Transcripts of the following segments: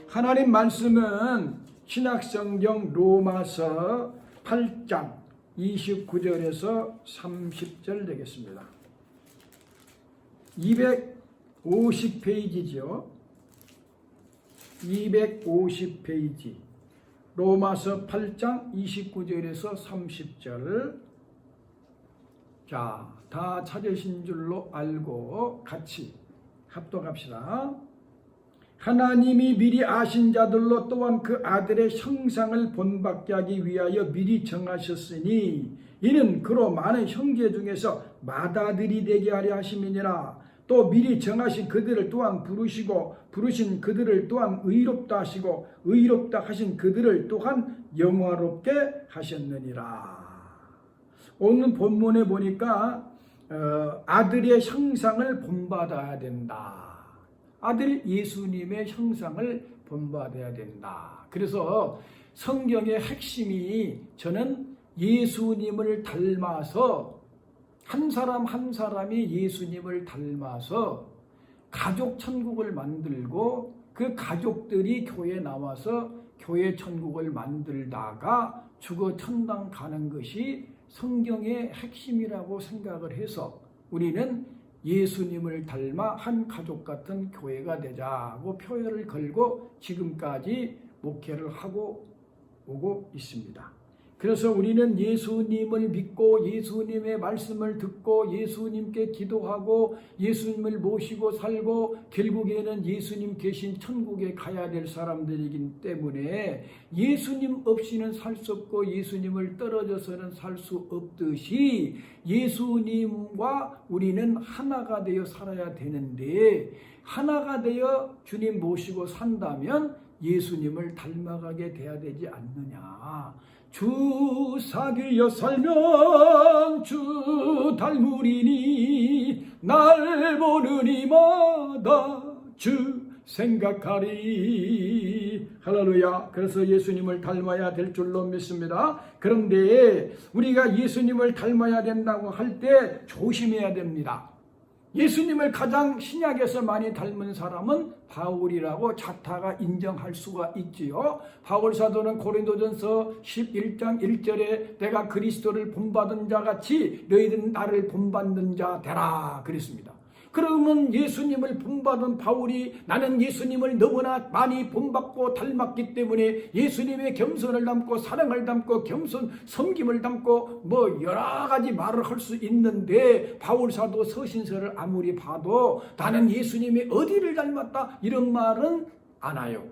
하나님 말씀은 신약성경 로마서 8장 29절에서 30절 되겠습니다. 250페이지죠. 250페이지 로마서 8장 29절에서 30절. 자, 다 찾으신 줄로 알고 같이 합독합시다. 하나님이 미리 아신 자들로 또한 그 아들의 형상을 본받게 하기 위하여 미리 정하셨으니 이는 그로 많은 형제 중에서 맏아들이 되게 하려 하심이니라. 또 미리 정하신 그들을 또한 부르시고 부르신 그들을 또한 의롭다 하시고 의롭다 하신 그들을 또한 영화롭게 하셨느니라. 오늘 본문에 보니까 아들의 형상을 본받아야 된다. 아들 예수님의 형상을 본받아야 된다. 그래서 성경의 핵심이 저는 예수님을 닮아서 한 사람 한 사람이 예수님을 닮아서 가족 천국을 만들고 그 가족들이 교회에 나와서 교회 천국을 만들다가 죽어 천당 가는 것이 성경의 핵심이라고 생각을 해서 우리는 예수님을 닮아 한 가족 같은 교회가 되자고 표현을 걸고 지금까지 목회를 하고 오고 있습니다. 그래서 우리는 예수님을 믿고 예수님의 말씀을 듣고 예수님께 기도하고 예수님을 모시고 살고 결국에는 예수님 계신 천국에 가야 될 사람들이기 때문에 예수님 없이는 살 수 없고 예수님을 떨어져서는 살 수 없듯이 예수님과 우리는 하나가 되어 살아야 되는데 하나가 되어 주님 모시고 산다면 예수님을 닮아가게 돼야 되지 않느냐. 주 사귀어 살면 주 닮으리니 날 보는 이마다 주 생각하리. 할렐루야. 그래서 예수님을 닮아야 될 줄로 믿습니다. 그런데 우리가 예수님을 닮아야 된다고 할 때 조심해야 됩니다. 예수님을 가장 신약에서 많이 닮은 사람은 바울이라고 자타가 인정할 수가 있지요. 바울 사도는 고린도전서 11장 1절에 내가 그리스도를 본받은 자 같이 너희들은 나를 본받는 자 되라 그랬습니다. 그러면 예수님을 본받은 바울이 나는 예수님을 너무나 많이 본받고 닮았기 때문에 예수님의 겸손을 담고 사랑을 담고 겸손 섬김을 담고 뭐 여러 가지 말을 할 수 있는데 바울 사도 서신서를 아무리 봐도 나는 예수님이 어디를 닮았다 이런 말은 안 와요.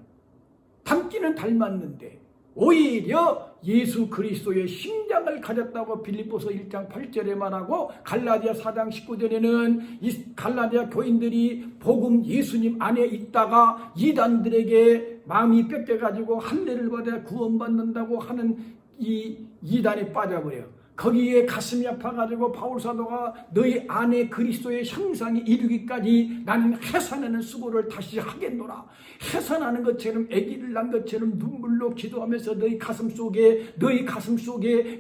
닮기는 닮았는데 오히려 예수 그리스도의 심장을 가졌다고 빌립보서 1장 8절에 말하고 갈라디아 4장 19절에는 이 갈라디아 교인들이 복음 예수님 안에 있다가 이단들에게 마음이 뺏겨가지고 할례를 받아 구원받는다고 하는 이 이단에 빠져버려요. 거기에 가슴이 아파가지고 바울사도가 너희 안에 그리스도의 형상이 이르기까지 나는 해산하는 수고를 다시 하겠노라. 해산하는 것처럼 아기를 낳은 것처럼 눈물로 기도하면서 너희 가슴 속에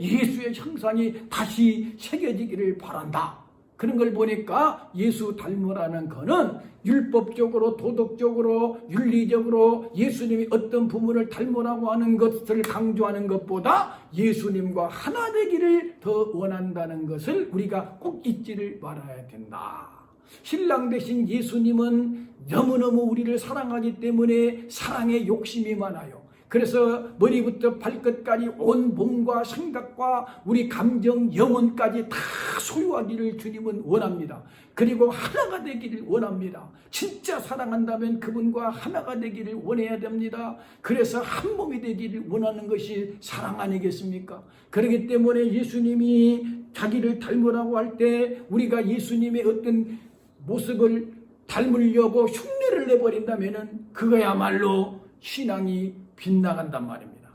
예수의 형상이 다시 새겨지기를 바란다. 그런 걸 보니까 예수 닮으라는 거는 율법적으로 도덕적으로 윤리적으로 예수님이 어떤 부분을 닮으라고 하는 것을 강조하는 것보다 예수님과 하나 되기를 더 원한다는 것을 우리가 꼭 잊지를 말아야 된다. 신랑 되신 예수님은 너무너무 우리를 사랑하기 때문에 사랑에 욕심이 많아요. 그래서 머리부터 발끝까지 온 몸과 생각과 우리 감정, 영혼까지 다 소유하기를 주님은 원합니다. 그리고 하나가 되기를 원합니다. 진짜 사랑한다면 그분과 하나가 되기를 원해야 됩니다. 그래서 한 몸이 되기를 원하는 것이 사랑 아니겠습니까? 그렇기 때문에 예수님이 자기를 닮으라고 할 때 우리가 예수님의 어떤 모습을 닮으려고 흉내를 내버린다면 그거야말로 신앙이 빗나간단 말입니다.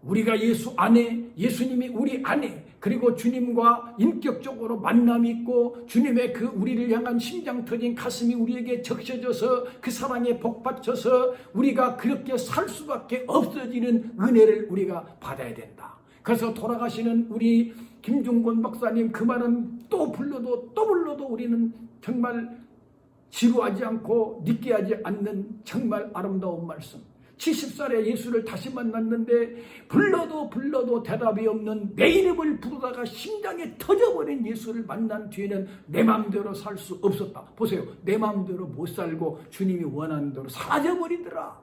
우리가 예수 안에, 예수님이 우리 안에, 그리고 주님과 인격적으로 만남이 있고 주님의 그 우리를 향한 심장 터진 가슴이 우리에게 적셔져서 그 사랑에 복받쳐서 우리가 그렇게 살 수밖에 없어지는 은혜를 우리가 받아야 된다. 그래서 돌아가시는 우리 김중곤 박사님 그 말은 또 불러도 우리는 정말 지루하지 않고 느끼하지 않는 정말 아름다운 말씀. 70살에 예수를 다시 만났는데 불러도 대답이 없는 내 이름을 부르다가 심장이 터져버린 예수를 만난 뒤에는 내 마음대로 살 수 없었다. 보세요. 내 마음대로 못 살고 주님이 원하는 대로 사라져버리더라.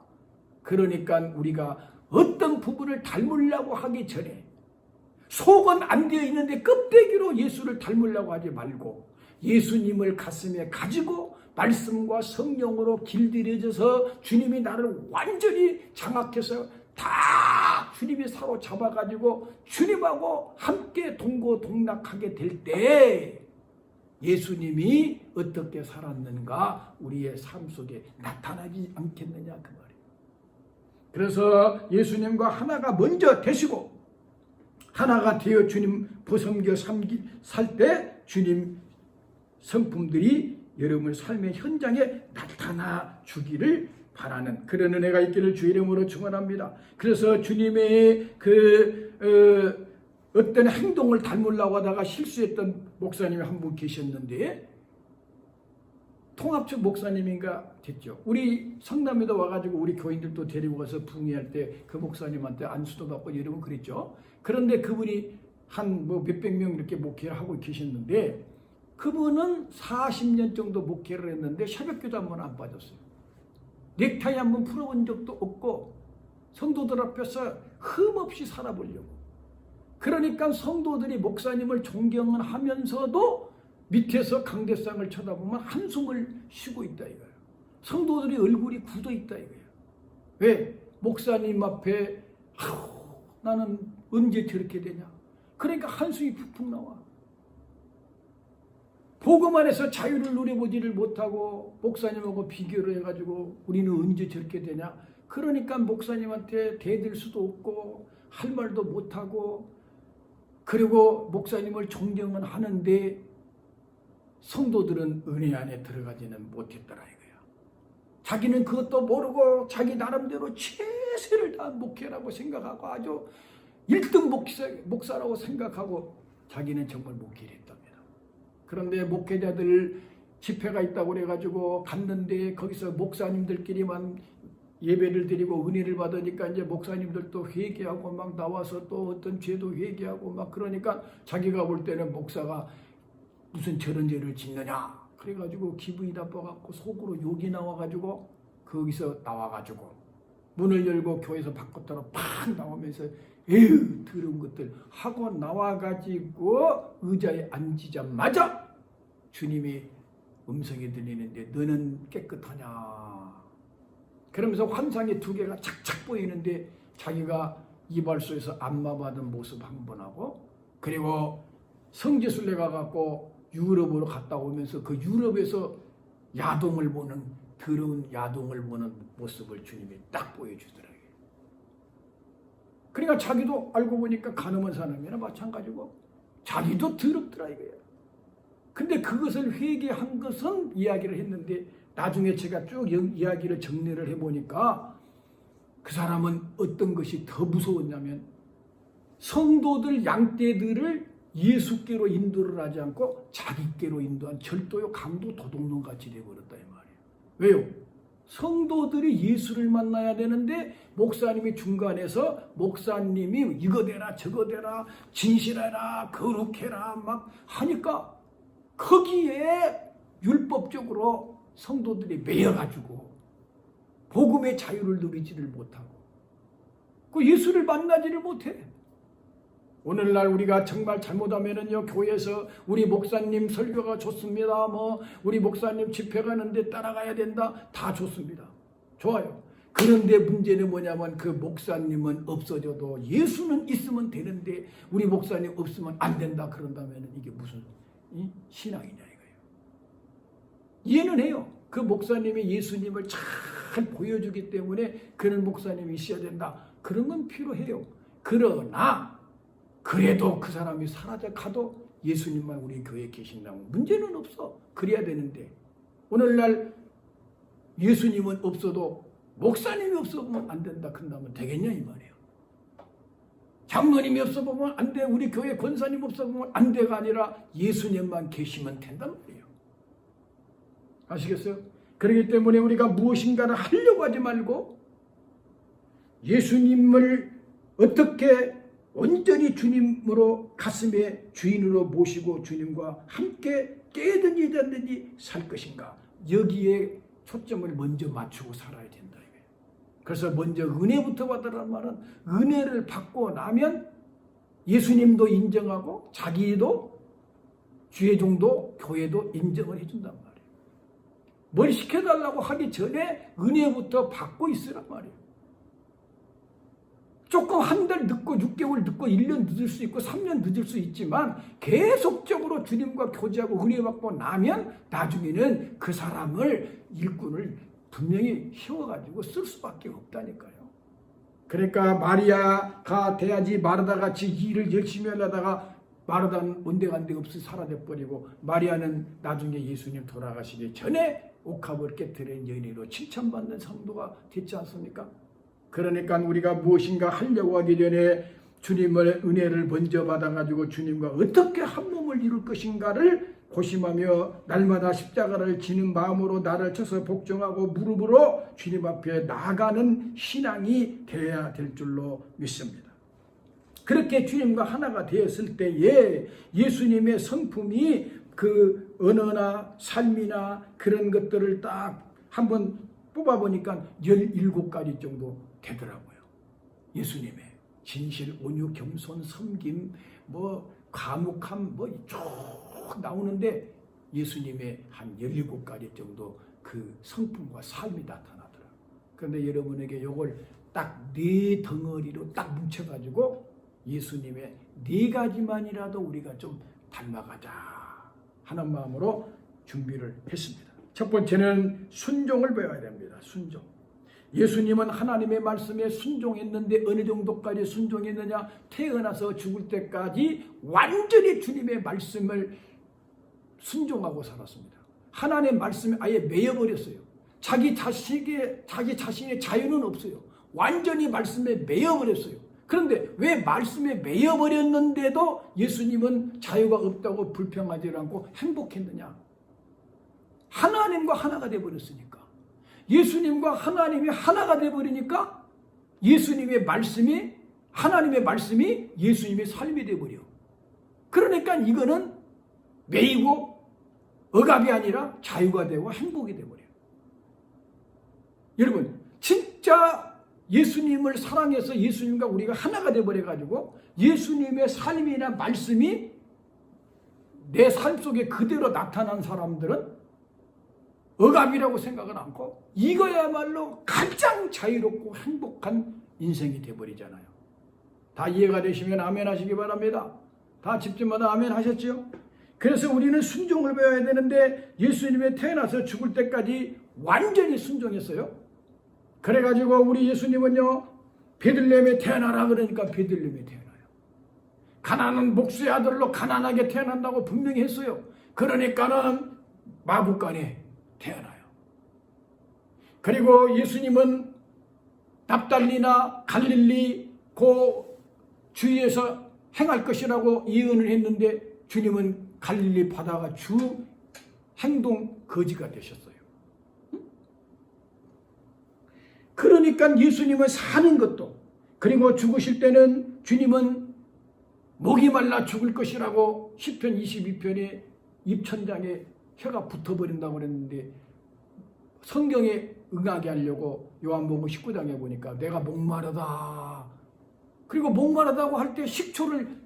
그러니까 우리가 어떤 부분을 닮으려고 하기 전에 속은 안 되어 있는데 껍데기로 예수를 닮으려고 하지 말고 예수님을 가슴에 가지고 말씀과 성령으로 길들여져서 주님이 나를 완전히 장악해서 다 주님이 사로잡아가지고 주님하고 함께 동고동락하게 될 때 예수님이 어떻게 살았는가 우리의 삶 속에 나타나지 않겠느냐 그 말이에요. 그래서 예수님과 하나가 먼저 되시고 하나가 되어 주님 보섬겨 살 때 주님 성품들이 여러분의 삶의 현장에 나타나 주기를 바라는 그런 은혜가 있기를 주의 이름으로 축원합니다. 그래서 주님의 어떤 행동을 닮으려고 하다가 실수했던 목사님이 한 분 계셨는데 통합측 목사님인가 됐죠. 우리 성남에도 와가지고 우리 교인들도 데리고 가서 붕괴할 때 그 목사님한테 안수도 받고 이러면 그랬죠. 그런데 그분이 한 뭐 몇백 명 이렇게 목회를 하고 계셨는데 그분은 40년 정도 목회를 했는데 새벽기도 한 번 안 빠졌어요. 넥타이 한 번 풀어본 적도 없고 성도들 앞에서 흠없이 살아보려고. 그러니까 성도들이 목사님을 존경을 하면서도 밑에서 강대상을 쳐다보면 한숨을 쉬고 있다 이거예요. 성도들이 얼굴이 굳어 있다 이거예요. 왜? 목사님 앞에 나는 언제 저렇게 되냐. 그러니까 한숨이 푹푹 나와. 복음 안에서 자유를 누려보지를 못하고 목사님하고 비교를 해가지고 우리는 언제 저렇게 되냐. 그러니까 목사님한테 대들 수도 없고 할 말도 못하고 그리고 목사님을 존경은 하는데 성도들은 은혜 안에 들어가지는 못했더라 이거야. 자기는 그것도 모르고 자기 나름대로 최선을 다한 목회라고 생각하고 아주 1등 목사라고 생각하고 자기는 정말 목회를 했답니다. 그런데 목회자들 집회가 있다고 그래가지고 갔는데 거기서 목사님들끼리만 예배를 드리고 은혜를 받으니까 이제 목사님들도 회개하고 막 나와서 또 어떤 죄도 회개하고 막 그러니까 자기가 볼 때는 목사가 무슨 저런 죄를 짓느냐 그래가지고 기분이 나빠갖고 속으로 욕이 나와가지고 거기서 나와가지고 문을 열고 교회에서 바깥으로 팍 나오면서 에휴 더러운 것들 하고 나와가지고 의자에 앉히자마자 주님이 음성이 들리는데 너는 깨끗하냐 그러면서 환상의 2개가 착착 보이는데 자기가 이발소에서 안마 받은 모습 한 번 하고 그리고 성지순례 가갖고 유럽으로 갔다 오면서 그 유럽에서 야동을 보는 더러운 야동을 보는 모습을 주님이 딱 보여주더라고요. 그러니까 자기도 알고 보니까 가늠한 사람이나 마찬가지고 자기도 더럽더라 이거예요. 근데 그것을 회개한 것은 이야기를 했는데 나중에 제가 쭉 이야기를 정리를 해보니까 그 사람은 어떤 것이 더 무서웠냐면 성도들 양떼들을 예수께로 인도를 하지 않고 자기께로 인도한 절도요 강도 도둑놈 같이 되어버렸다 이 말이에요. 왜요? 성도들이 예수를 만나야 되는데 목사님이 중간에서 목사님이 이거 되라 저거 되라 진실해라 거룩해라 막 하니까 거기에 율법적으로 성도들이 매여가지고 복음의 자유를 누리지를 못하고 그 예수를 만나지를 못해. 오늘날 우리가 정말 잘못하면은요 교회에서 우리 목사님 설교가 좋습니다. 뭐 우리 목사님 집회 가는데 따라가야 된다. 다 좋습니다. 좋아요. 그런데 문제는 뭐냐면 그 목사님은 없어져도 예수는 있으면 되는데 우리 목사님 없으면 안 된다. 그런다면 이게 무슨 신앙이냐 이거예요. 이해는 해요. 그 목사님이 예수님을 잘 보여주기 때문에 그런 목사님이 있어야 된다. 그런 건 필요해요. 그러나 그래도 그 사람이 사라져 가도 예수님만 우리 교회에 계신다면 문제는 없어. 그래야 되는데 오늘날 예수님은 없어도 목사님이 없어보면 안 된다. 그런다면 되겠냐 이 말이에요. 장로님이 없어보면 안 돼. 우리 교회 권사님 없어보면 안 돼가 아니라 예수님만 계시면 된단 말이에요. 아시겠어요? 그렇기 때문에 우리가 무엇인가를 하려고 하지 말고 예수님을 어떻게 온전히 주님으로 가슴의 주인으로 모시고 주님과 함께 깨든지 잤든지 살 것인가, 여기에 초점을 먼저 맞추고 살아야 된다. 그래서 먼저 은혜부터 받으라는 말은 은혜를 받고 나면 예수님도 인정하고 자기도 주의종도 교회도 인정을 해준단 말이에요. 뭘 시켜달라고 하기 전에 은혜부터 받고 있으란 말이에요. 조금 한 달 늦고 6개월 늦고 1년 늦을 수 있고 3년 늦을 수 있지만 계속적으로 주님과 교제하고 은혜 받고 나면 나중에는 그 사람을 일꾼을 분명히 세워가지고 쓸 수밖에 없다니까요. 그러니까 마리아가 돼야지 마르다같이 일을 열심히 하려다가 마르다는 온데간데 없이 사라져버리고 마리아는 나중에 예수님 돌아가시기 전에 옥합을 깨뜨린 여인으로 칭찬받는 성도가 됐지 않습니까? 그러니까 우리가 무엇인가 하려고 하기 전에 주님의 은혜를 먼저 받아가지고 주님과 어떻게 한 몸을 이룰 것인가를 고심하며 날마다 십자가를 지는 마음으로 나를 쳐서 복종하고 무릎으로 주님 앞에 나아가는 신앙이 되어야 될 줄로 믿습니다. 그렇게 주님과 하나가 되었을 때에 예수님의 성품이 그 언어나 삶이나 그런 것들을 딱 한번 뽑아보니까 17가지 정도 되더라고요. 예수님의 진실, 온유, 겸손, 섬김, 과묵함 쭉 나오는데 예수님의 한 17가지 정도 그 성품과 삶이 나타나더라고요. 그런데 여러분에게 이걸 딱 4덩어리로 딱 뭉쳐가지고 예수님의 4가지만이라도 우리가 좀 닮아가자 하는 마음으로 준비를 했습니다. 첫 번째는 순종을 배워야 됩니다. 순종. 예수님은 하나님의 말씀에 순종했는데 어느 정도까지 순종했느냐? 태어나서 죽을 때까지 완전히 주님의 말씀을 순종하고 살았습니다. 하나님의 말씀에 아예 매여버렸어요. 자기 자신의 자유는 없어요. 완전히 말씀에 매여버렸어요. 그런데 왜 말씀에 매여버렸는데도 예수님은 자유가 없다고 불평하지 않고 행복했느냐? 하나님과 하나가 되어버렸으니까. 예수님과 하나님이 하나가 되어버리니까 예수님의 말씀이, 하나님의 말씀이 예수님의 삶이 되어버려. 그러니까 이거는 매이고 억압이 아니라 자유가 되고 행복이 되어버려요. 여러분, 진짜 예수님을 사랑해서 예수님과 우리가 하나가 되어버려가지고 예수님의 삶이나 말씀이 내 삶 속에 그대로 나타난 사람들은 억압이라고 생각은 않고 이거야말로 가장 자유롭고 행복한 인생이 되어버리잖아요. 다 이해가 되시면 아멘 하시기 바랍니다. 다 집집마다 아멘 하셨죠? 그래서 우리는 순종을 배워야 되는데 예수님이 태어나서 죽을 때까지 완전히 순종했어요. 그래가지고 우리 예수님은요, 베들레헴에 태어나라 그러니까 베들레헴에 태어나요. 가나안은 목수의 아들로 가난하게 태어난다고 분명히 했어요. 그러니까는 마구간에 태어나요. 그리고 예수님은 납달리나 갈릴리 그 주위에서 행할 것이라고 예언을 했는데 주님은 갈릴리 바다가 주 행동 거지가 되셨어요. 그러니까 예수님은 사는 것도, 그리고 죽으실 때는 주님은 목이 말라 죽을 것이라고 시편 22편에 입천장에 혀가 붙어버린다고 그랬는데 성경에 응하게 하려고 요한복음 19장에 보니까 내가 목마르다. 그리고 목마르다고 할 때 식초를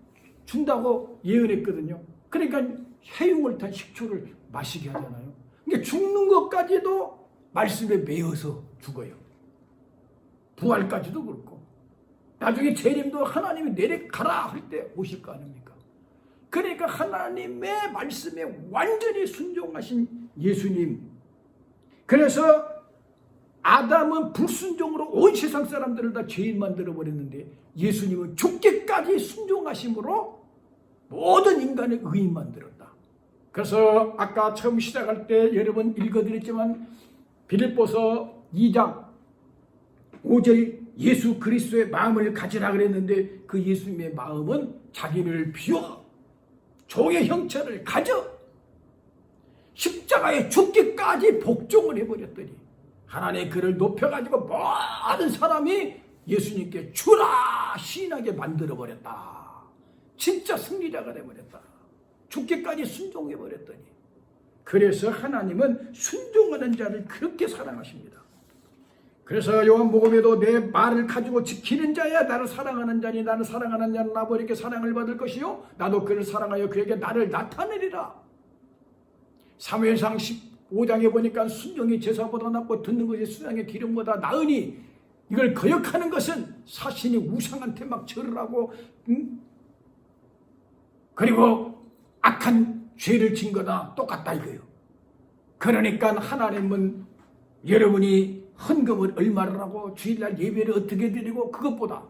준다고 예언했거든요. 그러니까 해흉을 탄 식초를 마시게 하잖아요. 그러니까 죽는 것까지도 말씀에 매여서 죽어요. 부활까지도 그렇고 나중에 재림도 하나님이 내려가라 할 때 오실 거 아닙니까? 그러니까 하나님의 말씀에 완전히 순종하신 예수님. 그래서 아담은 불순종으로 온 세상 사람들을 다 죄인 만들어버렸는데 예수님은 죽기까지 순종하심으로 모든 인간을 의인 만들었다. 그래서 아까 처음 시작할 때 여러 번 읽어드렸지만 빌립보서 2장 5절 예수 그리스도의 마음을 가지라 그랬는데 그 예수님의 마음은 자기를 비워 종의 형체를 가져 십자가에 죽기까지 복종을 해버렸더니 하나님의 글을 높여가지고 모든 사람이 예수님께 주라 시인하게 만들어버렸다. 진짜 승리자가 되어버렸다. 죽기까지 순종해버렸더니. 그래서 하나님은 순종하는 자를 그렇게 사랑하십니다. 그래서 요한복음에도 내 말을 가지고 지키는 자야 나를 사랑하는 자니 나를 사랑하는 자는 나보다 이렇게 사랑을 받을 것이요 나도 그를 사랑하여 그에게 나를 나타내리라. 사무엘상 15장에 보니까 순종이 제사보다 낫고 듣는 것이 수양의 기름보다 나으니 이걸 거역하는 것은 사신이 우상한테 막 절을 하고 그리고 악한 죄를 진 거나 똑같다 이거예요. 그러니까 하나님은 여러분이 헌금을 얼마를 하고 주일날 예배를 어떻게 드리고 그것보다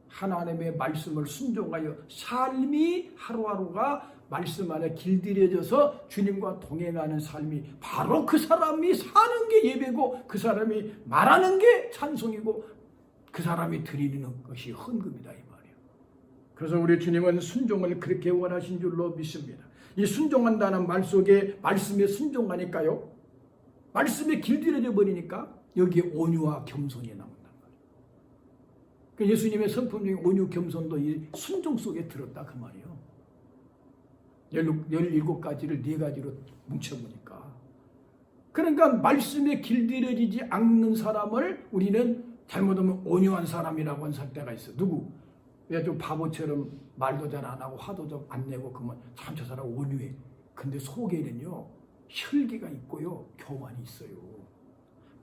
하나님의 말씀을 순종하여 삶이 하루하루가 말씀 안에 길들여져서 주님과 동행하는 삶이 바로 그 사람이 사는 게 예배고 그 사람이 말하는 게 찬송이고 그 사람이 드리는 것이 헌금이다 이 말이에요. 그래서 우리 주님은 순종을 그렇게 원하신 줄로 믿습니다. 이 순종한다는 말 속에 말씀에 순종하니까요. 말씀에 길들여져 버리니까 여기에 온유와 겸손이 나온단 말이에요. 예수님의 성품 중에 온유 겸손도 이 순종 속에 들었다 그 말이에요. 17가지를 4가지로 뭉쳐보니까. 그러니까 말씀에 길들여지지 않는 사람을 우리는 잘못하면 온유한 사람이라고 할 때가 있어. 누구? 왜 좀 바보처럼 말도 잘 안 하고 화도 좀 안 내고 그러면 참 저 사람 온유해. 근데 속에는요 혈기가 있고요 교만이 있어요.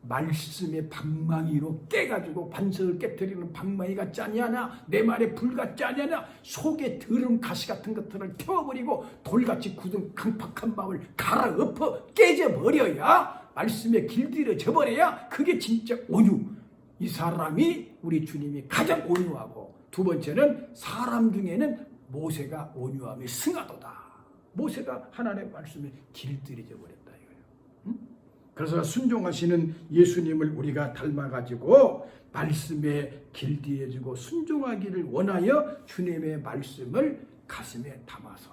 말씀의 방망이로 깨가지고 반석을 깨뜨리는 방망이 같지 않냐? 내 말에 불 같지 않냐? 속에 더러운 가시 같은 것들을 태워버리고 돌같이 굳은 강팍한 마음을 갈아엎어 깨져버려야 말씀에 길들여져 버려야 그게 진짜 온유. 이 사람이 우리 주님이 가장 온유하고 두 번째는 사람 중에는 모세가 온유함이 승하도다. 모세가 하나님의 말씀에 길들여져 버렸다 이거예요. 응? 그래서 순종하시는 예수님을 우리가 닮아가지고 말씀에 길들여지고 순종하기를 원하여 주님의 말씀을 가슴에 담아서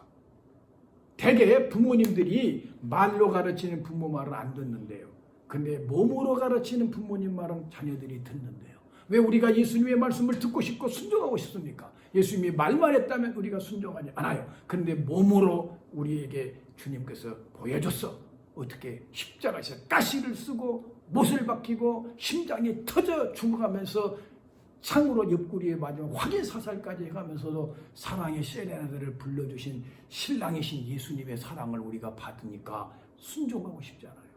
대개 부모님들이 말로 가르치는 부모 말을 안 듣는데요. 근데 몸으로 가르치는 부모님 말은 자녀들이 듣는데요. 왜 우리가 예수님의 말씀을 듣고 싶고 순종하고 싶습니까? 예수님이 말만 했다면 우리가 순종하지 않아요. 그런데 몸으로 우리에게 주님께서 보여줬어. 어떻게 십자가에서 가시를 쓰고 못을 박히고 심장이 터져 죽어가면서 창으로 옆구리에 맞으면 확인 사살까지 해가면서도 사랑의 세레나데를 불러주신 신랑이신 예수님의 사랑을 우리가 받으니까 순종하고 싶지 않아요.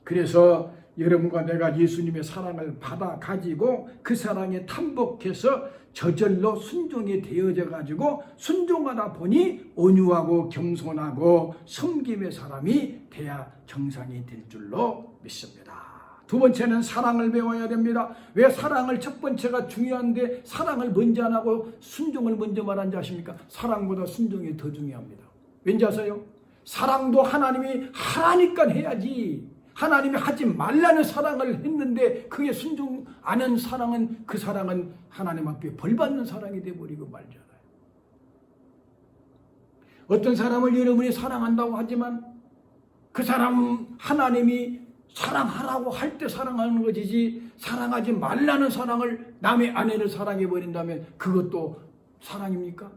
그래서 여러분과 내가 예수님의 사랑을 받아 가지고 그 사랑에 탐복해서 저절로 순종이 되어져 가지고 순종하다 보니 온유하고 겸손하고 섬김의 사람이 돼야 정상이 될 줄로 믿습니다. 두 번째는 사랑을 배워야 됩니다. 왜 사랑을 첫 번째가 중요한데 사랑을 먼저 안 하고 순종을 먼저 말한지 아십니까? 사랑보다 순종이 더 중요합니다. 왠지 아세요? 사랑도 하나님이 하라니까 해야지. 하나님이 하지 말라는 사랑을 했는데 그게 순종 안 한 사랑은 그 사랑은 하나님 앞에 벌받는 사랑이 되어버리고 말잖아요. 어떤 사람을 여러분이 사랑한다고 하지만 그 사람 하나님이 사랑하라고 할 때 사랑하는 것이지 사랑하지 말라는 사랑을 남의 아내를 사랑해버린다면 그것도 사랑입니까?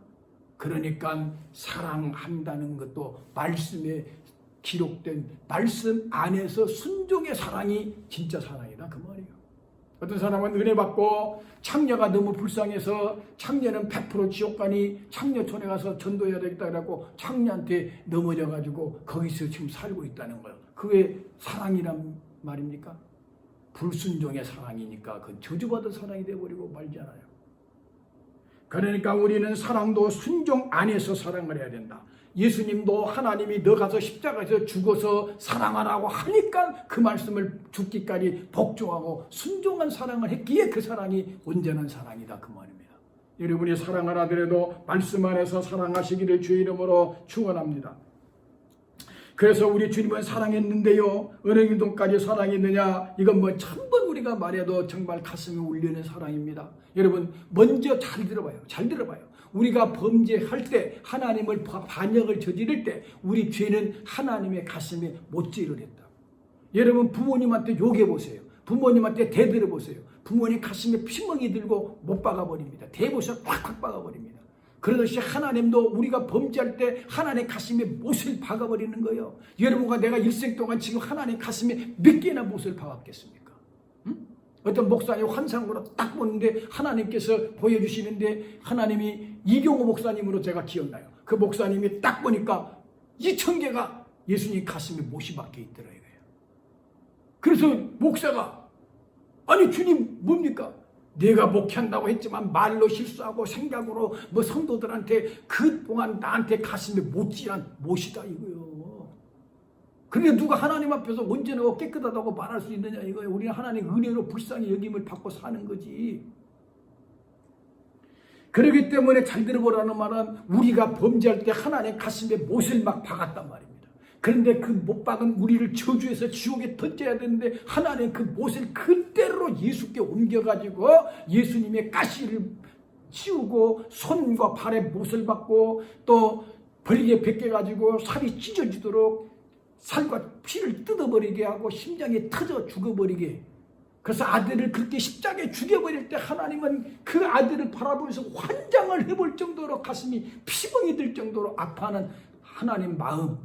그러니까 사랑한다는 것도 말씀에 기록된 말씀 안에서 순종의 사랑이 진짜 사랑이다 그 말이에요. 어떤 사람은 은혜 받고 창녀가 너무 불쌍해서 창녀는 100% 지옥 가니 창녀촌에 가서 전도해야 되겠다 그래갖고 창녀한테 넘어져 가지고 거기서 지금 살고 있다는 거예요. 그게 사랑이란 말입니까? 불순종의 사랑이니까 그건 저주받은 사랑이 돼버리고 말잖아요. 그러니까 우리는 사랑도 순종 안에서 사랑을 해야 된다. 예수님도 하나님이 너 가서 십자가에서 죽어서 사랑하라고 하니까 그 말씀을 죽기까지 복종하고 순종한 사랑을 했기에 그 사랑이 온전한 사랑이다 그 말입니다. 여러분이 사랑을 하더라도 말씀 안에서 사랑하시기를 주의 이름으로 축원합니다. 그래서 우리 주님은 사랑했는데요. 어느 정도까지 사랑했느냐? 이건 뭐 1000번 우리가 말해도 정말 가슴이 울리는 사랑입니다. 여러분 먼저 잘 들어봐요. 잘 들어봐요. 우리가 범죄할 때 하나님을 반역을 저지를 때 우리 죄는 하나님의 가슴에 못질을 했다. 여러분 부모님한테 욕해 보세요. 부모님한테 대들어보세요. 부모님 가슴에 피멍이 들고 못 박아버립니다. 대보셔 팍팍 박아버립니다. 그러듯이 하나님도 우리가 범죄할 때 하나님 가슴에 못을 박아버리는 거예요. 여러분과 내가 일생 동안 지금 하나님 가슴에 몇 개나 못을 박았겠습니까? 응? 어떤 목사님 환상으로 딱 보는데 하나님께서 보여주시는데 하나님이 이경호 목사님으로 제가 기억나요. 그 목사님이 딱 보니까 2,000개가 예수님 가슴에 못이 박혀 있더래요. 그래서 목사가 아니 주님 뭡니까? 내가 목회한다고 했지만 말로 실수하고 생각으로 뭐 성도들한테 그동안 나한테 가슴에 못질한 못이다 이거요. 그런데 누가 하나님 앞에서 온전하고 깨끗하다고 말할 수 있느냐 이거예요. 우리는 하나님 은혜로 불쌍히 여김을 받고 사는 거지. 그렇기 때문에 잘 들어보라는 말은 우리가 범죄할 때 하나님 가슴에 못을 막 박았단 말입니다. 그런데 그 못 박은 우리를 저주해서 지옥에 던져야 되는데 하나님 그 못을 그대로 예수께 옮겨가지고 예수님의 가시를 치우고 손과 발에 못을 박고 또 벌게 벗겨가지고 살이 찢어지도록 살과 피를 뜯어버리게 하고 심장이 터져 죽어버리게. 그래서 아들을 그렇게 십자가에 죽여버릴 때 하나님은 그 아들을 바라보면서 환장을 해볼 정도로 가슴이 피멍이 들 정도로 아파하는 하나님 마음.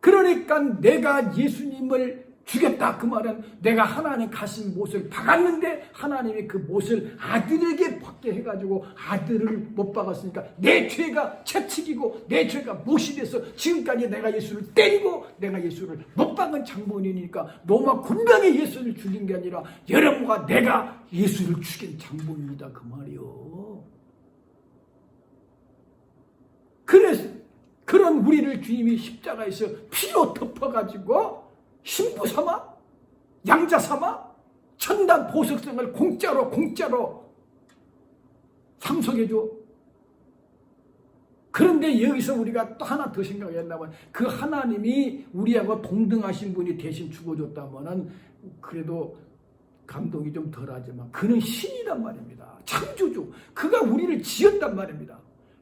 그러니까 내가 예수님을 죽였다 그 말은 내가 하나님 가슴 못을 박았는데 하나님이 그 못을 아들에게 받게 해가지고 아들을 못 박았으니까 내 죄가 채찍이고 내 죄가 못이 돼서 지금까지 내가 예수를 때리고 내가 예수를 못 박은 장본인이니까 로마 군병이 예수를 죽인 게 아니라 여러분과 내가 예수를 죽인 장본인이다 그 말이요. 그래서 그런 우리를 주님이 십자가에서 피로 덮어가지고 신부 삼아 양자 삼아 천당 보석성을 공짜로 상속해줘. 그런데 여기서 우리가 또 하나 더 생각했나면 그 하나님이 우리하고 동등하신 분이 대신 죽어줬다면은 그래도 감동이 좀 덜하지만 그는 신이란 말입니다. 창조주. 그가 우리를 지었단 말입니다.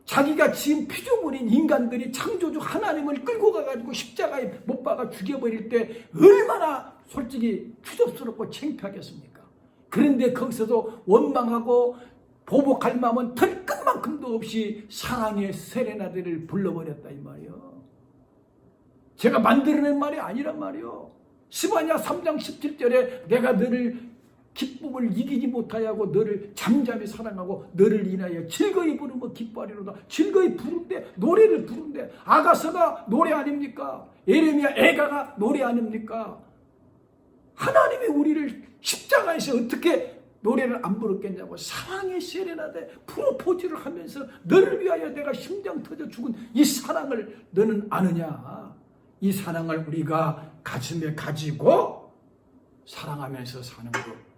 자기가 지은 피조물인 인간들이 창조주 하나님을 끌고 가가지고 십자가에 못 박아 죽여버릴 때 얼마나 솔직히 추접스럽고 창피하겠습니까? 그런데 거기서도 원망하고 보복할 마음은 털 끝만큼도 없이 사랑의 세레나데를 불러버렸다 이 말이요. 제가 만들어낸 말이 아니란 말이요. 스바냐 3장 17절에 내가 너를 기쁨을 이기지 못하여고 너를 잠잠히 사랑하고 너를 인하여 즐거이 부르며 기뻐하리로다. 즐거이 부른데 노래를 부른데 아가서가 노래 아닙니까? 예레미야 애가가 노래 아닙니까? 하나님이 우리를 십자가에서 어떻게 노래를 안 부르겠냐고. 사랑의 세레나데 프로포즈를 하면서 너를 위하여 내가 심장 터져 죽은 이 사랑을 너는 아느냐. 이 사랑을 우리가 가슴에 가지고 사랑하면서 사는 것.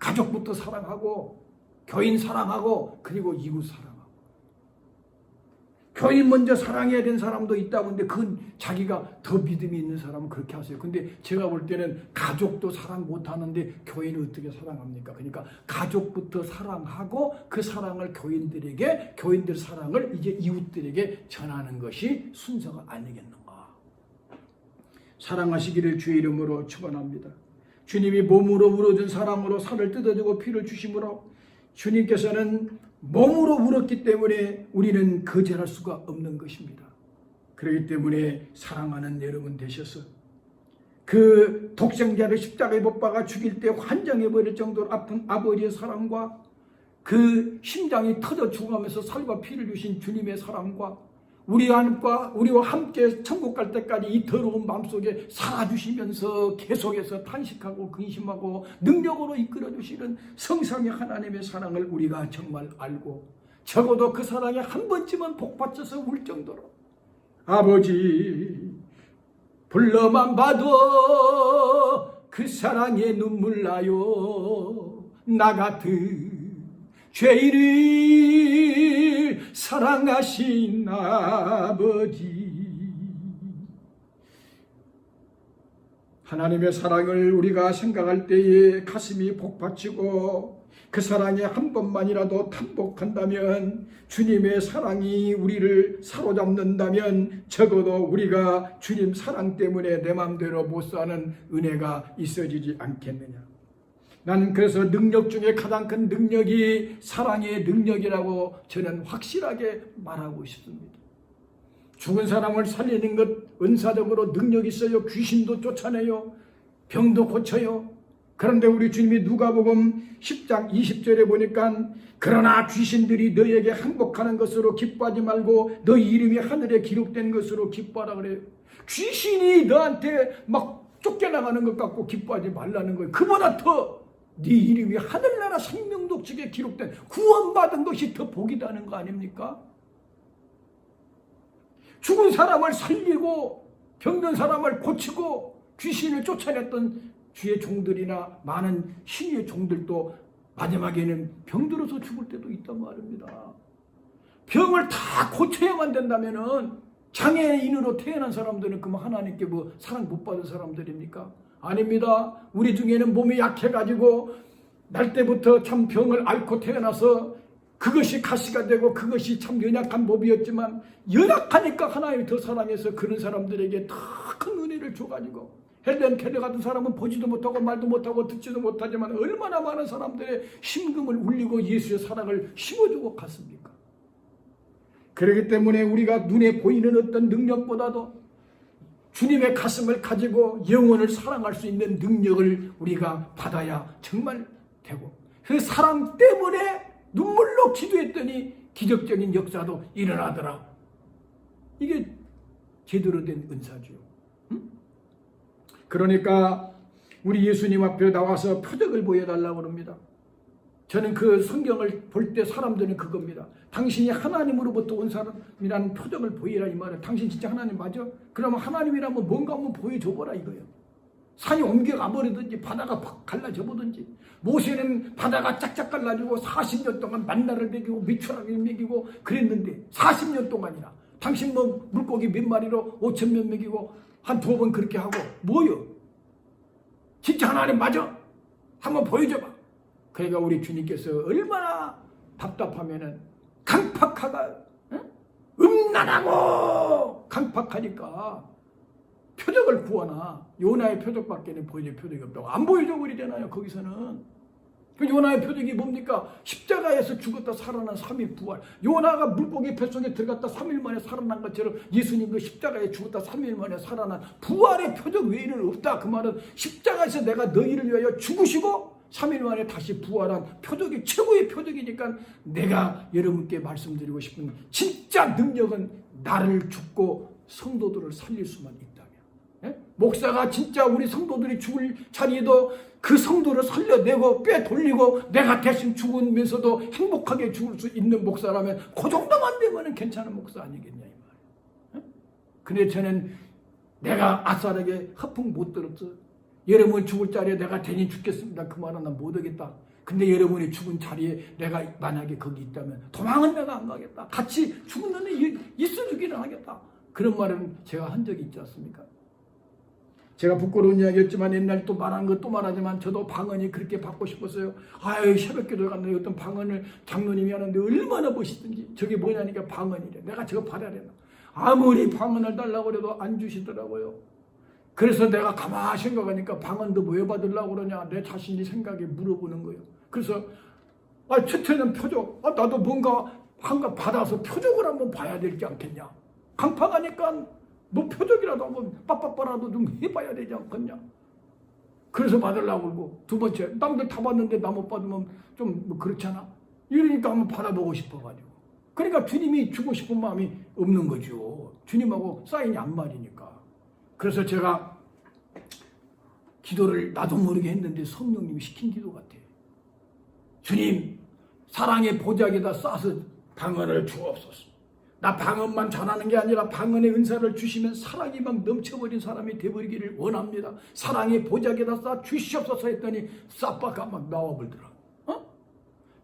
가족부터 사랑하고 교인 사랑하고 그리고 이웃 사랑하고. 교인 먼저 사랑해야 되는 사람도 있다고 하는데 그건 자기가 더 믿음이 있는 사람은 그렇게 하세요. 근데 제가 볼 때는 가족도 사랑 못하는데 교인을 어떻게 사랑합니까? 그러니까 가족부터 사랑하고 그 사랑을 교인들에게 교인들 사랑을 이제 이웃들에게 전하는 것이 순서가 아니겠는가. 사랑하시기를 주의 이름으로 축원합니다. 주님이 몸으로 울어준 사랑으로 살을 뜯어주고 피를 주심으로 주님께서는 몸으로 울었기 때문에 우리는 거절할 수가 없는 것입니다. 그렇기 때문에 사랑하는 여러분 되셔서 그 독생자를 십자가에 못 박아 죽일 때 환장해버릴 정도로 아픈 아버지의 사랑과 그 심장이 터져 죽어가면서 살과 피를 주신 주님의 사랑과 우리와 함께 천국 갈 때까지 이 더러운 마음속에 살아주시면서 계속해서 탄식하고 근심하고 능력으로 이끌어주시는 성상의 하나님의 사랑을 우리가 정말 알고 적어도 그 사랑에 한 번쯤은 복받쳐서 울 정도로 아버지 불러만 봐도 그 사랑에 눈물 나요. 나 같은 죄인을 사랑하신 아버지. 하나님의 사랑을 우리가 생각할 때에 가슴이 복받치고 그 사랑에 한 번만이라도 탐복한다면, 주님의 사랑이 우리를 사로잡는다면 적어도 우리가 주님 사랑 때문에 내 마음대로 못 사는 은혜가 있어지지 않겠느냐. 나는 그래서 능력 중에 가장 큰 능력이 사랑의 능력이라고 저는 확실하게 말하고 싶습니다. 죽은 사람을 살리는 것 은사적으로 능력 있어요. 귀신도 쫓아내요. 병도 고쳐요. 그런데 우리 주님이 누가복음 10장 20절에 보니까 그러나 귀신들이 너에게 항복하는 것으로 기뻐하지 말고 너희 이름이 하늘에 기록된 것으로 기뻐하라 그래요. 귀신이 너한테 막 쫓겨나가는 것 같고 기뻐하지 말라는 거예요. 그보다 더 네 이름이 하늘나라 생명독책에 기록된 구원받은 것이 더 복이다는 거 아닙니까? 죽은 사람을 살리고 병든 사람을 고치고 귀신을 쫓아냈던 주의 종들이나 많은 신의 종들도 마지막에는 병들어서 죽을 때도 있단 말입니다. 병을 다 고쳐야만 된다면은 장애인으로 태어난 사람들은 그럼 하나님께 뭐 사랑 못 받은 사람들입니까? 아닙니다. 우리 중에는 몸이 약해가지고 날 때부터 참 병을 앓고 태어나서 그것이 가시가 되고 그것이 참 연약한 몸이었지만 연약하니까 하나님이 더 사랑해서 그런 사람들에게 더 큰 은혜를 줘가지고 헬렌 켈러 같은 사람은 보지도 못하고 말도 못하고 듣지도 못하지만 얼마나 많은 사람들의 심금을 울리고 예수의 사랑을 심어주고 갔습니까? 그렇기 때문에 우리가 눈에 보이는 어떤 능력보다도 주님의 가슴을 가지고 영혼을 사랑할 수 있는 능력을 우리가 받아야 정말 되고, 그 사랑 때문에 눈물로 기도했더니 기적적인 역사도 일어나더라. 이게 제대로 된 은사죠. 그러니까 우리 예수님 앞에 나와서 표적을 보여달라고 합니다. 저는 그 성경을 볼 때 사람들은 그겁니다. 당신이 하나님으로부터 온 사람이라는 표적을 보이라 이 말이에요. 당신 진짜 하나님 맞아? 그러면 하나님이라면 뭔가 한번 보여줘보라 이거예요. 산이 옮겨가 버리든지 바다가 팍 갈라져 보든지. 모세는 바다가 짝짝 갈라지고 40년 동안 만나를 먹이고 미추라기를 먹이고 그랬는데 40년 동안이나 당신 뭐 물고기 몇 마리로 5,000명 먹이고 한 2번 그렇게 하고 뭐요? 진짜 하나님 맞아? 한번 보여줘봐. 그러니까 우리 주님께서 얼마나 답답하면은 강팍하가 음란하고 강팍하니까 표적을 구하나 요나의 표적밖에 보여줄 표적이 없다고 안 보여줘 버리잖아요. 거기서는 그 요나의 표적이 뭡니까? 십자가에서 죽었다 살아난 3일 부활. 요나가 물고기 뱃속에 들어갔다 3일 만에 살아난 것처럼 예수님도 십자가에 죽었다 3일 만에 살아난 부활의 표적 외에는 없다. 그 말은 십자가에서 내가 너희를 위하여 죽으시고 3일 만에 다시 부활한 표적이 최고의 표적이니까 내가 여러분께 말씀드리고 싶은 진짜 능력은 나를 죽고 성도들을 살릴 수만 있다면, 예? 목사가 진짜 우리 성도들이 죽을 자리에도 그 성도를 살려내고 빼돌리고 내가 대신 죽으면서도 행복하게 죽을 수 있는 목사라면 그 정도만 되면 괜찮은 목사 아니겠냐 이 말이에요. 근데 저는 내가 아싸하게 허풍 못 들었어. 여러분 죽을 자리에 내가 대신 죽겠습니다. 그 말은 난 못하겠다. 근데 여러분이 죽은 자리에 내가 만약에 거기 있다면 도망은 내가 안 가겠다. 같이 죽는 있어주기는 하겠다. 그런 말은 제가 한 적이 있지 않습니까? 제가 부끄러운 이야기였지만 옛날 또 말한 거 또 말하지만 저도 방언이 그렇게 받고 싶었어요. 아유 새벽기도 갔는데 어떤 방언을 장로님이 하는데 얼마나 멋있든지. 저게 뭐냐니까 방언이래. 내가 저거 받아야 되나. 아무리 방언을 달라고 해도 안 주시더라고요. 그래서 내가 가만히 생각하니까 방언도 왜 받으려고 그러냐 내 자신이 생각에 물어보는 거예요. 그래서 첫째는 표적. 나도 뭔가 한가 받아서 표적을 한번 봐야 되지 않겠냐. 강팍하니까 뭐 표적이라도 한번 빠빠빠라도 좀 해봐야 되지 않겠냐. 그래서 받으려고 그러고 두 번째 남들 다 받는데 나 못 받으면 좀 뭐 그렇잖아. 이러니까 한번 받아보고 싶어가지고. 그러니까 주님이 주고 싶은 마음이 없는 거죠. 주님하고 사인이 안 맞으니까. 그래서 제가 기도를 나도 모르게 했는데 성령님이 시킨 기도 같아요. 주님 사랑의 보자기에다 싸서 방언을 주옵소서. 나 방언만 전하는 게 아니라 방언의 은사를 주시면 사랑이 막 넘쳐버린 사람이 되어버리기를 원합니다. 사랑의 보자기에다 싸 주시옵소서 했더니 싹바가 막 나와버리더라고.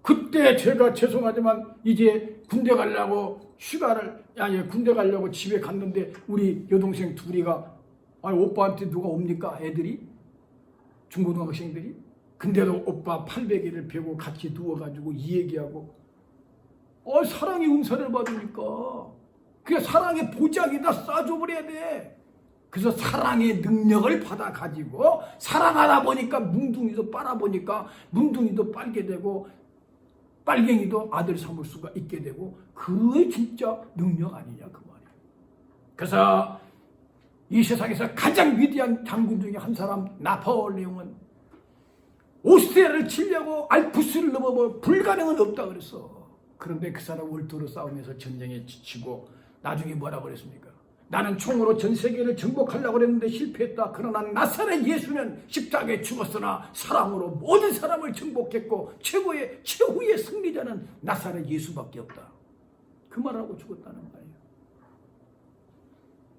그때 제가 죄송하지만 이제 군대 가려고 군대 가려고 집에 갔는데 우리 여동생 둘이가 오빠한테 누가 옵니까? 애들이? 중고등학생들이? 근데도 오빠 800일을 펴고 같이 누워가지고 이 얘기하고 사랑의 은사를 받으니까 그게 사랑의 보장에다 쏴줘버려야 돼. 그래서 사랑의 능력을 받아가지고 사랑하다 보니까 뭉둥이도 빨아보니까 뭉둥이도 빨게 되고 빨갱이도 아들 삼을 수가 있게 되고 그게 진짜 능력 아니냐 그 말이에요. 그래서 이 세상에서 가장 위대한 장군 중에 한 사람 나폴레옹은 오스트리아를 치려고 알프스를 넘어버 불가능은 없다 그랬어. 그런데 그 사람 월도로 싸우면서 전쟁에 지치고 나중에 뭐라고 그랬습니까? 나는 총으로 전 세계를 정복하려고 그랬는데 실패했다. 그러나 나사렛 예수는 십자가에 죽었으나 사랑으로 모든 사람을 정복했고 최후의 승리자는 나사렛 예수밖에 없다. 그 말하고 죽었다는 거예요.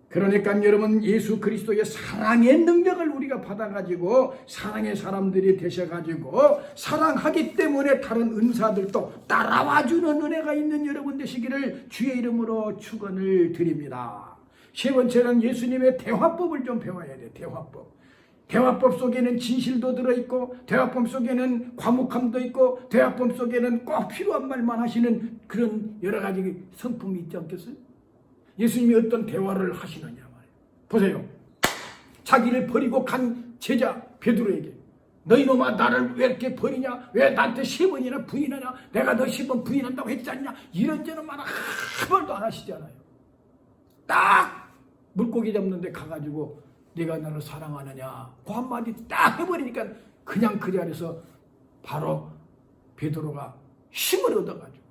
그러니까 여러분 예수 그리스도의 사랑의 능력을 우리가 받아가지고 사랑의 사람들이 되셔가지고 사랑하기 때문에 다른 은사들도 따라와주는 은혜가 있는 여러분 되시기를 주의 이름으로 축원을 드립니다. 세 번째는 예수님의 대화법을 좀 배워야 돼요. 대화법. 대화법 속에는 진실도 들어있고 대화법 속에는 과묵함도 있고 대화법 속에는 꼭 필요한 말만 하시는 그런 여러 가지 성품이 있지 않겠어요? 예수님이 어떤 대화를 하시느냐 말이에요. 보세요. 자기를 버리고 간 제자 베드로에게 너희 놈아 나를 왜 이렇게 버리냐? 왜 나한테 3번이나 부인하냐? 내가 너 10번 부인한다고 했지 않냐? 이런저런 말 한 말도 안 하시잖아요. 딱 물고기 잡는데 가가지고 네가 나를 사랑하느냐? 그 한마디 딱 해버리니까 그냥 그 자리에서 바로 베드로가 힘을 얻어가지고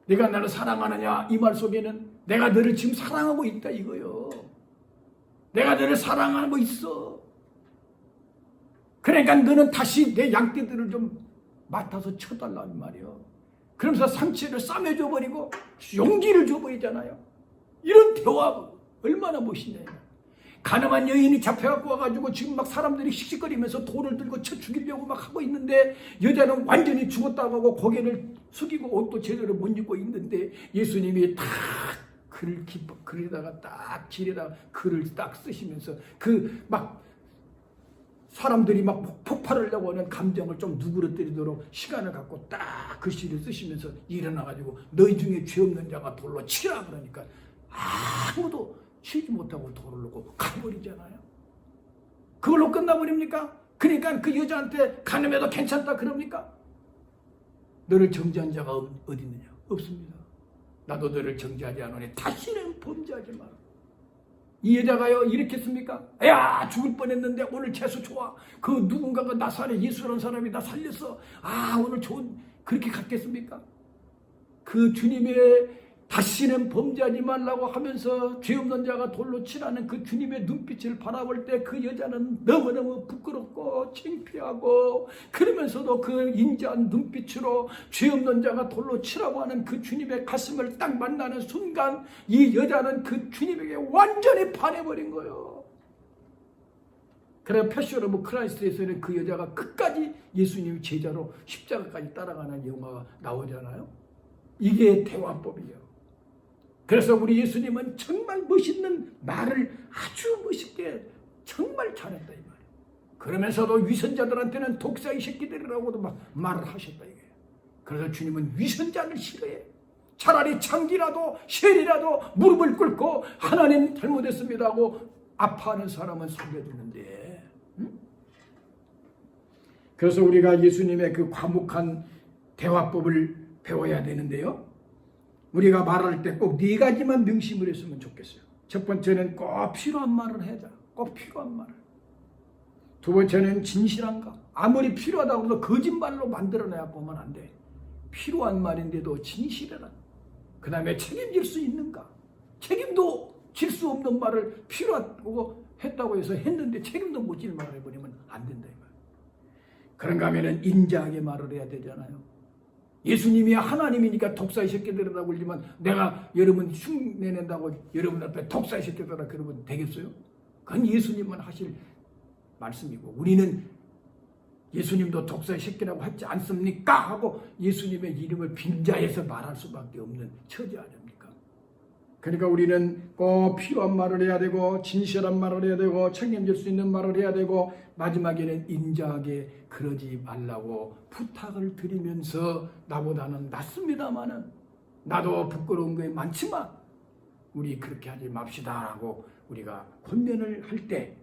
네가 나를 사랑하느냐? 이 말 속에는 내가 너를 지금 사랑하고 있다 이거요. 내가 너를 사랑하고 있어. 그러니까 너는 다시 내 양떼들을 좀 맡아서 쳐달라는 말이요. 그러면서 상처를 싸매줘 버리고 용기를 줘버리잖아요. 이런 대화 얼마나 멋있냐. 가늠한 여인이 잡혀갖고 와가지고 지금 막 사람들이 씩씩거리면서 돌을 들고 쳐 죽이려고 막 하고 있는데 여자는 완전히 죽었다고 하고 고개를 숙이고 옷도 제대로 못 입고 있는데 예수님이 딱 글에다가 딱 길에다가 글을 딱 쓰시면서 그 막 사람들이 막 폭발하려고 하는 감정을 좀 누그러뜨리도록 시간을 갖고 딱 글씨를 쓰시면서 일어나가지고 너희 중에 죄 없는 자가 돌로 치라 그러니까 아무도 치지 못하고 돌을 놓고 가버리잖아요. 그걸로 끝나버립니까? 그러니까 그 여자한테 가늠해도 괜찮다 그럽니까? 너를 정죄한 자가 어디 있느냐? 없습니다. 나도 너를 정죄하지 않으니 다시는 범죄하지 마라. 이 여자가요 이렇게 했습니까? 야 죽을 뻔했는데 오늘 재수 좋아. 그 누군가가 나사렛 예수라는 사람이 나 살렸어. 오늘 좋은 그렇게 갔겠습니까? 그 주님의 다시는 범죄하지 말라고 하면서 죄 없는 자가 돌로 치라는 그 주님의 눈빛을 바라볼 때 그 여자는 너무너무 부끄럽고 창피하고 그러면서도 그 인자한 눈빛으로 죄 없는 자가 돌로 치라고 하는 그 주님의 가슴을 딱 만나는 순간 이 여자는 그 주님에게 완전히 반해버린 거예요. 그래서 패션 오브 크라이스트에서는 그 여자가 끝까지 예수님 제자로 십자가까지 따라가는 영화가 나오잖아요. 이게 대화법이에요. 그래서 우리 예수님은 정말 멋있는 말을 아주 멋있게 정말 잘했다 이 말이에요. 그러면서도 위선자들한테는 독사의 새끼들이라고도 막 말을 하셨다 이거예요. 그래서 주님은 위선자를 싫어해. 차라리 창기라도 쉘이라도 무릎을 꿇고 하나님 잘못했습니다 하고 아파하는 사람은 살려주는데 그래서 우리가 예수님의 그 과묵한 대화법을 배워야 되는데요. 우리가 말할 때 꼭 4가지만 명심을 했으면 좋겠어요. 첫 번째는 꼭 필요한 말을 해야 꼭 필요한 말을. 두 번째는 진실한가. 아무리 필요하다고 해서 거짓말로 만들어내야 보면 안 돼. 필요한 말인데도 진실해라. 그 다음에 책임질 수 있는가. 책임도 질 수 없는 말을 필요하고 했다고 해서 했는데 책임도 못 질 말을 해버리면 안 된다. 그런가 하면은 인자하게 말을 해야 되잖아요. 예수님이 하나님이니까 독사의 새끼들이라고 그러지만 내가 여러분 흉내낸다고 여러분 앞에 독사의 새끼들이라 그러면 되겠어요? 그건 예수님만 하실 말씀이고 우리는 예수님도 독사의 새끼라고 하지 않습니까? 하고 예수님의 이름을 빙자해서 말할 수밖에 없는 처지 아닙니까? 그러니까 우리는 꼭 필요한 말을 해야 되고 진실한 말을 해야 되고 책임질 수 있는 말을 해야 되고 마지막에는 인자하게 그러지 말라고 부탁을 드리면서 나보다는 낫습니다마는 나도 부끄러운 게 많지만 우리 그렇게 하지 맙시다라고 우리가 권면을 할 때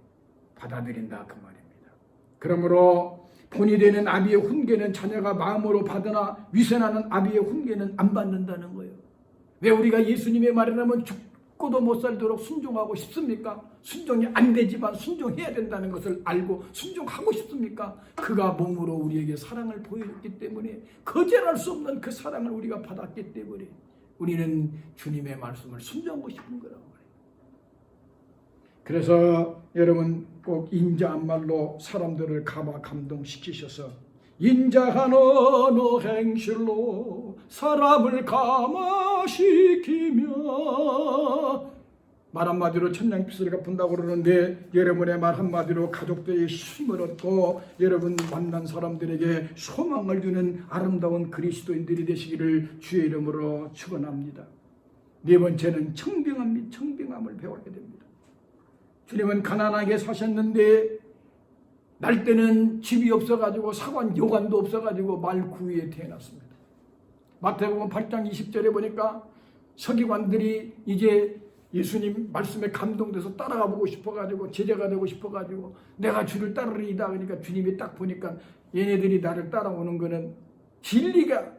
받아들인다 그 말입니다. 그러므로 본이 되는 아비의 훈계는 자녀가 마음으로 받으나 위선하는 아비의 훈계는 안 받는다는 거예요. 왜 우리가 예수님의 말이라면 죽고도 못 살도록 순종하고 싶습니까? 순종이 안 되지만 순종해야 된다는 것을 알고 순종하고 싶습니까? 그가 몸으로 우리에게 사랑을 보여줬기 때문에 거절할 수 없는 그 사랑을 우리가 받았기 때문에 우리는 주님의 말씀을 순종하고 싶은 거라고 말해요. 그래서 여러분 꼭 인자한 말로 사람들을 감동시키셔서 인자한 언어 행실로 사람을 감화시키며 말 한마디로 천냥빚을 갚는다고 그러는데 여러분의 말 한마디로 가족들에게 힘을 얻고 여러분 만난 사람들에게 소망을 주는 아름다운 그리스도인들이 되시기를 주의 이름으로 축원합니다. 네 번째는 청빙함을 배우게 됩니다. 주님은 가난하게 사셨는데 날 때는 집이 없어가지고 사관 여관도 없어가지고 말구유에 태어났습니다. 마태복음 8장 20절에 보니까 서기관들이 이제 예수님 말씀에 감동돼서 따라가 보고 싶어가지고 제자가 되고 싶어가지고 내가 주를 따르리이다. 그러니까 주님이 딱 보니까 얘네들이 나를 따라오는 거는 진리가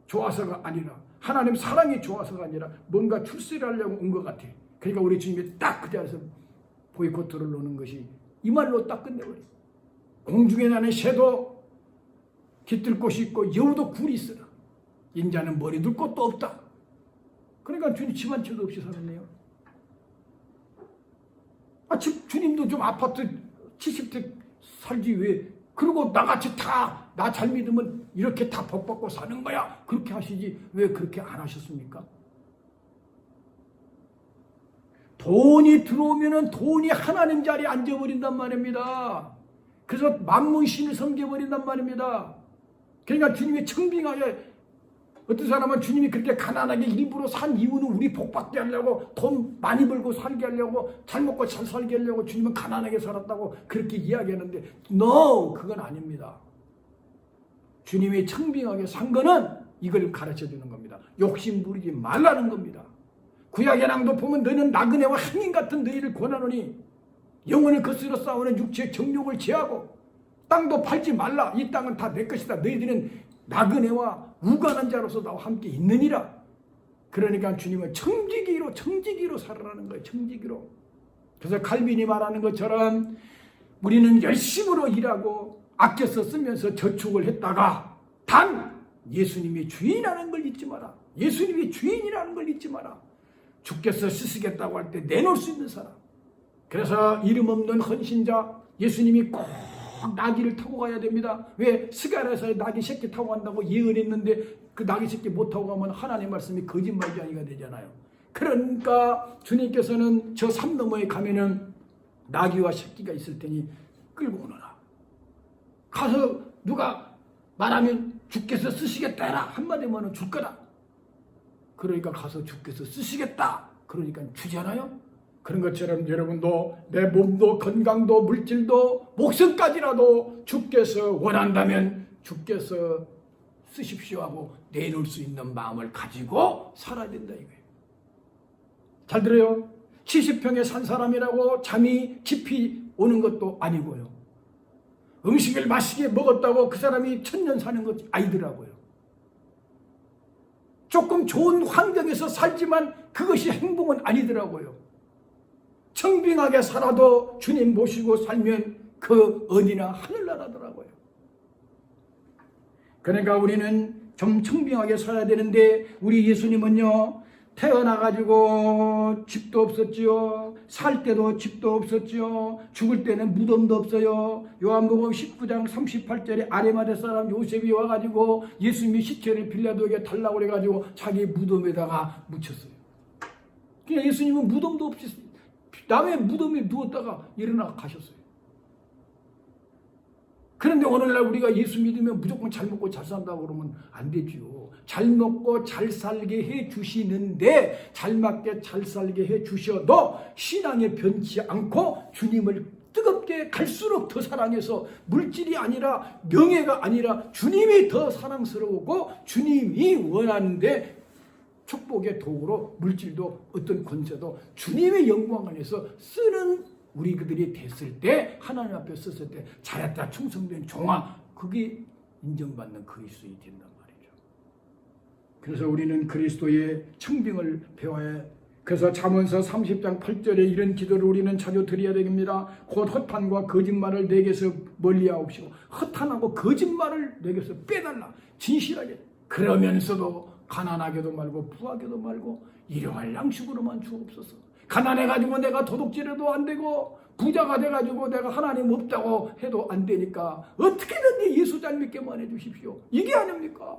좋아서가 아니라 하나님 사랑이 좋아서가 아니라 뭔가 출세를 하려고 온 것 같아. 그러니까 우리 주님이 딱 그 자리에서 보이콧을 놓는 것이 이 말로 딱 끝내버려요. 공중에 나는 새도 깃들 곳이 있고 여우도 굴이 있으나 인자는 머리 둘 곳도 없다. 그러니까 주님 집 한 채도 없이 살았네요. 주님도 좀 아파트 70대 살지 왜 그리고 나같이 다 나 잘 믿으면 이렇게 다 복 받고 사는 거야 그렇게 하시지 왜 그렇게 안 하셨습니까? 돈이 들어오면은 돈이 하나님 자리에 앉아버린단 말입니다. 그래서 만문신을 섬겨버린단 말입니다. 그러니까 주님이 청빙하게 어떤 사람은 주님이 그렇게 가난하게 일부러 산 이유는 우리 복받게 하려고 돈 많이 벌고 살게 하려고 잘 먹고 잘 살게 하려고 주님은 가난하게 살았다고 그렇게 이야기하는데 No! 그건 아닙니다. 주님이 청빙하게 산 거는 이걸 가르쳐 주는 겁니다. 욕심 부리지 말라는 겁니다. 구약의 낭도 보면 너는 나그네와 행인 같은 너희를 권하노니 영혼을 거스러 싸우는 육체의 정욕을 제하고 땅도 팔지 말라. 이 땅은 다 내 것이다. 너희들은 나그네와 우간한 자로서 나와 함께 있느니라. 그러니까 주님은 청지기로 살아라는 거예요. 청지기로. 그래서 칼빈이 말하는 것처럼 우리는 열심으로 일하고 아껴서 쓰면서 저축을 했다가 단 예수님이 주인이라는 걸 잊지 마라. 예수님이 주인이라는 걸 잊지 마라. 주께서 쓰시겠다고 할 때 내놓을 수 있는 사람. 그래서 이름 없는 헌신자 예수님이 꼭 나귀를 타고 가야 됩니다. 왜? 스가랴에서 나귀 새끼 타고 간다고 예언했는데 그 나귀 새끼 못 타고 가면 하나님 말씀이 거짓말쟁이가 되잖아요. 그러니까 주님께서는 저 산 너머에 가면은 나귀와 새끼가 있을 테니 끌고 오너라. 가서 누가 말하면 주께서 쓰시겠다 해라. 한마디만은 줄 거다. 그러니까 가서 주께서 쓰시겠다. 그러니까 주잖아요. 그런 것처럼 여러분도 내 몸도 건강도 물질도 목숨까지라도 주께서 원한다면 주께서 쓰십시오 하고 내놓을 수 있는 마음을 가지고 살아야 된다 이거예요. 잘 들어요. 70평에 산 사람이라고 잠이 깊이 오는 것도 아니고요. 음식을 맛있게 먹었다고 그 사람이 천년 사는 것 아니더라고요. 조금 좋은 환경에서 살지만 그것이 행복은 아니더라고요. 청빙하게 살아도 주님 모시고 살면 그 어디나 하늘나라더라고요. 그러니까 우리는 좀 청빙하게 살아야 되는데 우리 예수님은요 태어나가지고 집도 없었지요. 살 때도 집도 없었지요. 죽을 때는 무덤도 없어요. 요한복음 19장 38절에 아리마대 사람 요셉이 와가지고 예수님이 시체를 빌라도에게 달라고 그래가지고 자기 무덤에다가 묻혔어요. 그냥 예수님은 무덤도 없이 남의 무덤에 누웠다가 일어나 가셨어요. 그런데 오늘날 우리가 예수 믿으면 무조건 잘 먹고 잘 산다고 그러면 안 되지요. 잘 먹고 잘 살게 해 주시는데, 잘 맞게 잘 살게 해 주셔도 신앙에 변치 않고 주님을 뜨겁게 갈수록 더 사랑해서, 물질이 아니라 명예가 아니라 주님이 더 사랑스러우고 주님이 원하는데, 축복의 도구로 물질도 어떤 권세도 주님의 영광을 위해서 쓰는 우리 그들이 됐을 때, 하나님 앞에 섰을 때 잘했다 충성된 종아, 그게 인정받는 그리스도인이 된단 말이죠. 그래서 우리는 그리스도의 청빙을 배워야 해요. 그래서 잠언서 30장 8절에 이런 기도를 우리는 자주 드려야 됩니다. 곧 허탄과 거짓말을 내게서 멀리하옵시고, 허탄하고 거짓말을 내게서 빼달라. 진실하게. 그러면서도 가난하게도 말고 부하게도 말고 일용할 양식으로만 주옵소서. 가난해가지고 내가 도둑질해도 안 되고, 부자가 돼가지고 내가 하나님 없다고 해도 안 되니까 어떻게든지 예수 잘 믿게만 해주십시오. 이게 아닙니까?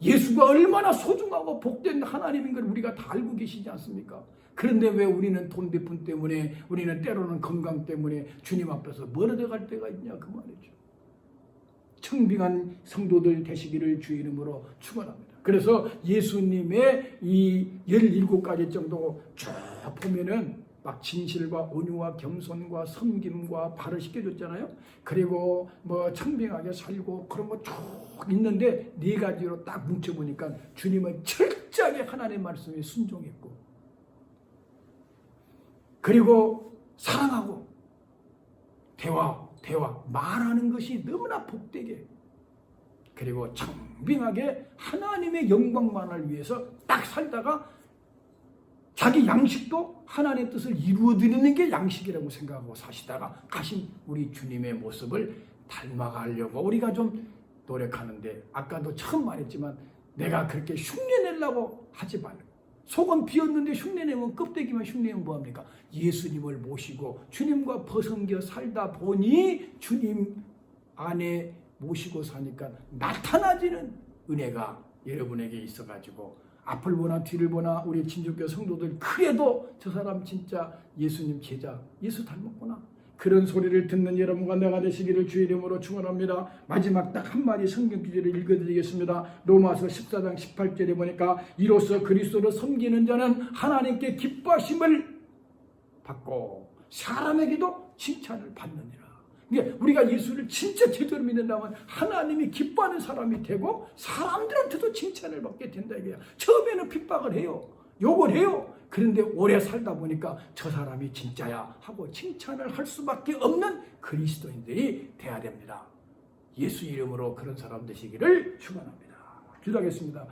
예수가 얼마나 소중하고 복된 하나님인 걸 우리가 다 알고 계시지 않습니까? 그런데 왜 우리는 돈 몇 푼 때문에, 우리는 때로는 건강 때문에 주님 앞에서 멀어져 갈 때가 있냐, 그 말이죠. 청빙한 성도들 되시기를 주의 이름으로 축원합니다. 그래서 예수님의 이 17가지 정도 쭉 보면은 막 진실과 온유와 겸손과 섬김과 발을 시켜줬잖아요. 그리고 뭐 청빙하게 살고 그런 거 쭉 있는데, 4가지로 딱 뭉쳐보니까 주님은 철저하게 하나님의 말씀에 순종했고, 그리고 사랑하고 대화 말하는 것이 너무나 복되게, 그리고 청빙하게 하나님의 영광만을 위해서 딱 살다가 자기 양식도 하나님의 뜻을 이루어드리는 게 양식이라고 생각하고 사시다가 가신 우리 주님의 모습을 닮아가려고 우리가 좀 노력하는데, 아까도 처음 말했지만 내가 그렇게 흉내내려고 하지 말고, 속은 비었는데 흉내내면, 껍데기만 흉내내면 뭐합니까? 예수님을 모시고 주님과 벗어겨 살다 보니 주님 안에 모시고 사니까 나타나지는 은혜가 여러분에게 있어가지고, 앞을 보나 뒤를 보나 우리 진주교 성도들, 그래도 저 사람 진짜 예수님 제자, 예수 닮았구나, 그런 소리를 듣는 여러분과 내가 되시기를 주의 이름으로 축원합니다. 마지막 딱 한마디 성경 구절을 읽어드리겠습니다. 로마서 14장 18절에 보니까 이로써 그리스도를 섬기는 자는 하나님께 기뻐하심을 받고 사람에게도 칭찬을 받느니라. 그러니까 우리가 예수를 진짜 제대로 믿는다면 하나님이 기뻐하는 사람이 되고 사람들한테도 칭찬을 받게 된다 이거야. 처음에는 핍박을 해요, 욕을 해요. 그런데 오래 살다 보니까 저 사람이 진짜야 하고 칭찬을 할 수밖에 없는 그리스도인들이 돼야 됩니다. 예수 이름으로 그런 사람 되시기를 축원합니다. 기도하겠습니다.